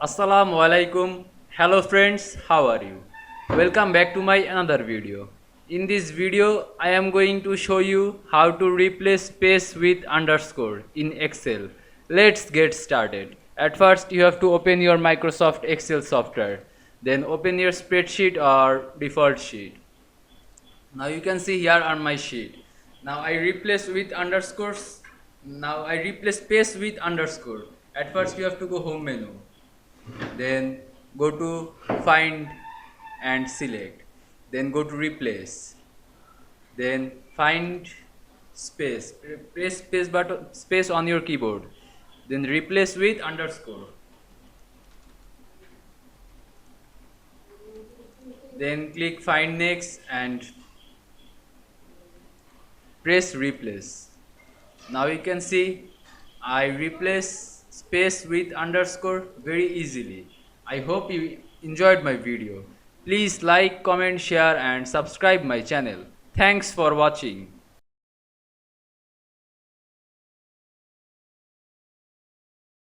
Assalamu Walaikum. Hello friends, how are you? Welcome back to my another video. In this video, I am going to show you how to replace space with underscore in Excel. Let's get started. At first, you have to open your Microsoft Excel software. Then open your spreadsheet or default sheet. Now you can see here on my sheet. Now I replace with underscores. Now I replace space with underscore. At first you have to go home menu. Then go to find and select. Then go to replace. Then find space. Press space button space on your keyboard. Then replace with underscore. Then click find next and press replace. Now you can see I replace space with underscore very easily. I hope you enjoyed my video. Please like, comment, share and subscribe my channel. Thanks for watching.